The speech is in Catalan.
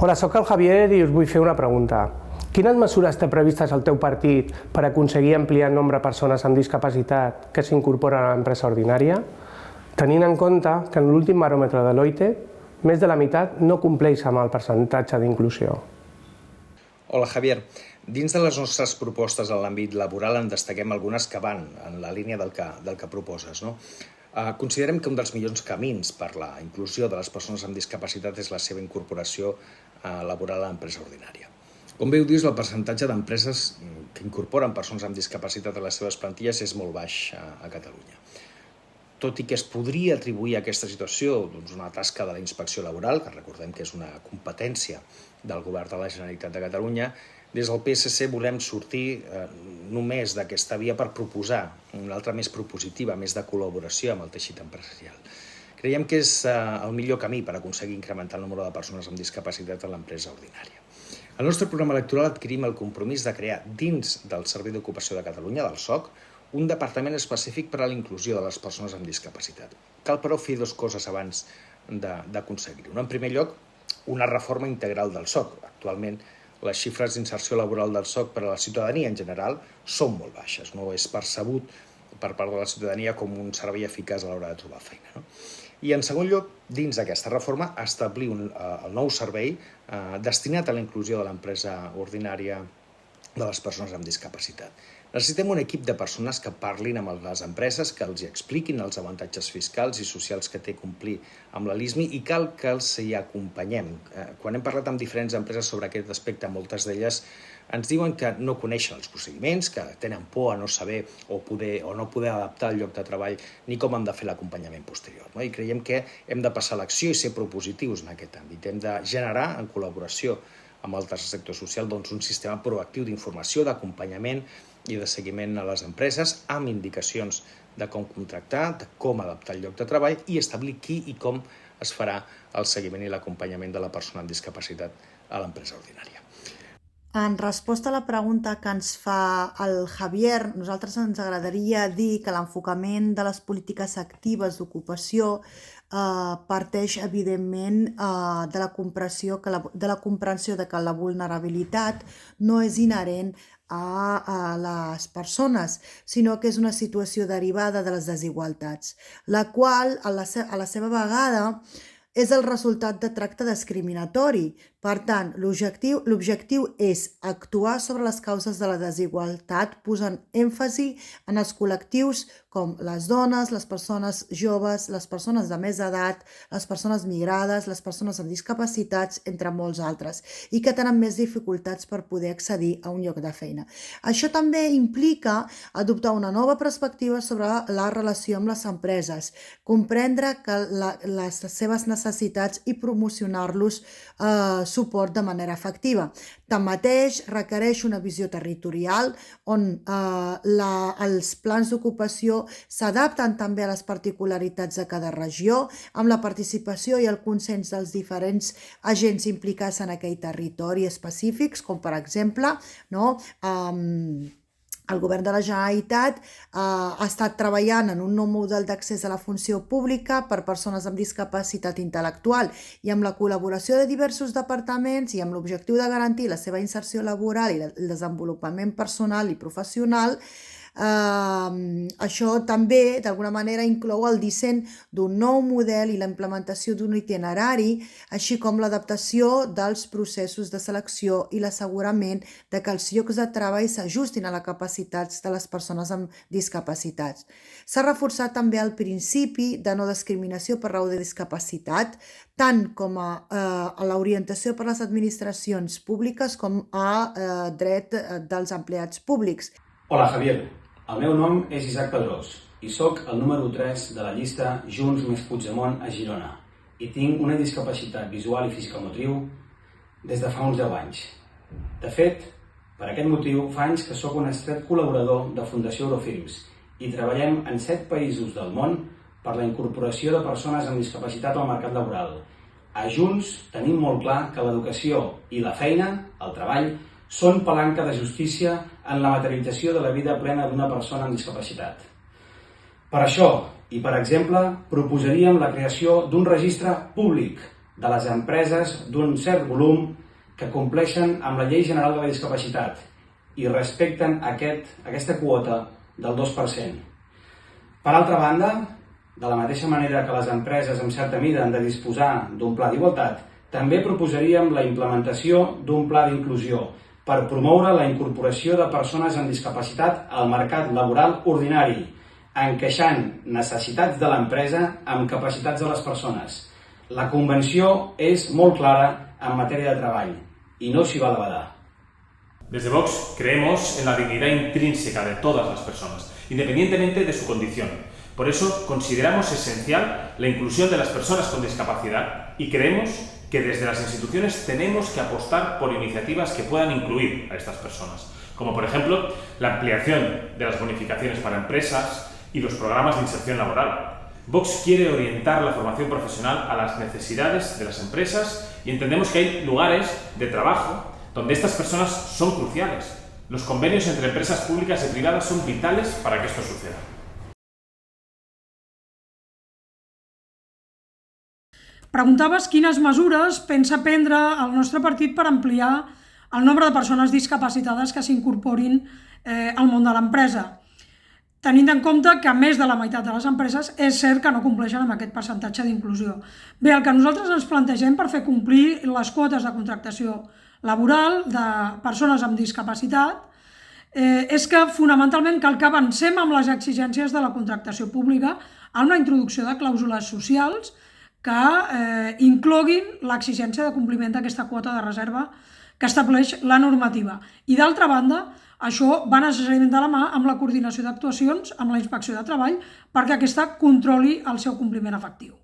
Hola, sóc el Javier i us vull fer una pregunta. Quines mesures té previstes el teu partit per aconseguir ampliar el nombre de persones amb discapacitat que s'incorporen a l'empresa ordinària, tenint en compte que en l'últim baròmetre de l'OIT més de la meitat no compleix amb el percentatge d'inclusió? Hola, Javier. Dins de les nostres propostes en l'àmbit laboral en destaquem algunes que van en la línia del que proposes, no? Considerem que un dels millors camins per la inclusió de les persones amb discapacitat és la seva incorporació laboral a l'empresa ordinària. Com bé ho dius, el percentatge d'empreses que incorporen persones amb discapacitat a les seves plantilles és molt baix a Catalunya. Tot i que es podria atribuir a aquesta situació una tasca de la inspecció laboral, que recordem que és una competència del Govern de la Generalitat de Catalunya, des del PSC volem sortir només d'aquesta via per proposar una altra més propositiva, més de col·laboració amb el teixit empresarial. Creiem que és el millor camí per aconseguir incrementar el nombre de persones amb discapacitat a l'empresa ordinària. Al nostre programa electoral adquirim el compromís de crear dins del Servei d'Ocupació de Catalunya, del SOC, un departament específic per a la inclusió de les persones amb discapacitat. Cal, però, fer dues coses abans d'aconseguir-ho. En primer lloc, una reforma integral del SOC. Actualment, les xifres d'inserció laboral del SOC per a la ciutadania en general són molt baixes. No és percebut per part de la ciutadania com un servei eficaç a l'hora de trobar feina, no? I, en segon lloc, dins d'aquesta reforma, establir el nou servei destinat a la inclusió de l'empresa ordinària de les persones amb discapacitat. Necessitem un equip de persones que parlin amb les empreses, que els expliquin els avantatges fiscals i socials que té complir amb la LISMI i cal que els hi acompanyem. Quan hem parlat amb diferents empreses sobre aquest aspecte, moltes d'elles ens diuen que no coneixen els procediments, que tenen por a no saber o no poder adaptar el lloc de treball ni com han de fer l'acompanyament posterior. I creiem que hem de passar a l'acció i ser propositius en aquest àmbit. Hem de generar, en col·laboració amb el tercer sector social, un sistema proactiu d'informació, d'acompanyament i de seguiment a les empreses amb indicacions de com contractar, de com adaptar el lloc de treball i establir qui i com es farà el seguiment i l'acompanyament de la persona amb discapacitat a l'empresa ordinària. En resposta a la pregunta que ens fa el Javier, nosaltres ens agradaria dir que l'enfocament de les polítiques actives d'ocupació parteix, evidentment, de la comprensió de que la vulnerabilitat no és inherent a les persones, sinó que és una situació derivada de les desigualtats, la qual, a la seva vegada, és el resultat de tracte discriminatori. Per tant, l'objectiu és actuar sobre les causes de la desigualtat, posant èmfasi en els col·lectius com les dones, les persones joves, les persones de més edat, les persones migrades, les persones amb discapacitats, entre molts altres, i que tenen més dificultats per poder accedir a un lloc de feina. Això també implica adoptar una nova perspectiva sobre la relació amb les empreses, comprendre que les seves necessitats i promocionar-los suport de manera efectiva. Tanmateix, requereix una visió territorial on els plans d'ocupació s'adapten també a les particularitats de cada regió, amb la participació i el consens dels diferents agents implicats en aquell territori específics, com per exemple, el Govern de la Generalitat ha estat treballant en un nou model d'accés a la funció pública per persones amb discapacitat intel·lectual i amb la col·laboració de diversos departaments i amb l'objectiu de garantir la seva inserció laboral i el desenvolupament personal i professional. Això també, d'alguna manera, inclou el disseny d'un nou model i la implementació d'un itinerari, així com l'adaptació dels processos de selecció i l'assegurament de que els llocs de treball s'ajustin a les capacitats de les persones amb discapacitats. S'ha reforçat també el principi de no discriminació per raó de discapacitat, tant com a l'orientació per les administracions públiques com a dret dels empleats públics. Hola, Javier. El meu nom és Isaac Pedrós i sóc el número 3 de la llista Junts més Puigdemont a Girona i tinc una discapacitat visual i fisicomotriu des de fa uns 10 anys. De fet, per aquest motiu, fa anys que sóc un estret col·laborador de Fundació Eurofilms i treballem en 7 països del món per la incorporació de persones amb discapacitat al mercat laboral. A Junts tenim molt clar que l'educació i la feina, el treball, són palanca de justícia en la materialització de la vida plena d'una persona amb discapacitat. Per això, i per exemple, proposaríem la creació d'un registre públic de les empreses d'un cert volum que compleixen amb la Llei General de la Discapacitat i respecten aquesta quota del 2%. Per altra banda, de la mateixa manera que les empreses amb certa mida han de disposar d'un pla d'igualtat, també proposaríem la implementació d'un pla d'inclusió per promoure la incorporació de persones amb discapacitat al mercat laboral ordinari, encaixant necessitats de l'empresa amb capacitats de les persones. La Convenció és molt clara en matèria de treball y no s'hi va a badar. Desde Vox creemos en la dignidad intrínseca de todas las personas, independientemente de su condición. Por eso consideramos esencial la inclusión de las personas con discapacidad y creemos que desde las instituciones tenemos que apostar por iniciativas que puedan incluir a estas personas, como por ejemplo la ampliación de las bonificaciones para empresas y los programas de inserción laboral. Vox quiere orientar la formación profesional a las necesidades de las empresas y entendemos que hay lugares de trabajo donde estas personas son cruciales. Los convenios entre empresas públicas y privadas son vitales para que esto suceda. Preguntaves quines mesures pensa prendre el nostre partit per ampliar el nombre de persones discapacitades que s'incorporin al món de l'empresa, tenint en compte que més de la meitat de les empreses és cert que no compleixen amb aquest percentatge d'inclusió. Bé, el que nosaltres ens plantegem per fer complir les quotes de contractació laboral de persones amb discapacitat és que fonamentalment cal que avancem amb les exigències de la contractació pública a una introducció de clàusules socials que incloguin l'exigència de compliment d'aquesta quota de reserva que estableix la normativa. I d'altra banda, això va necessàriament de la mà amb la coordinació d'actuacions amb la Inspecció de Treball perquè aquesta controli el seu compliment efectiu.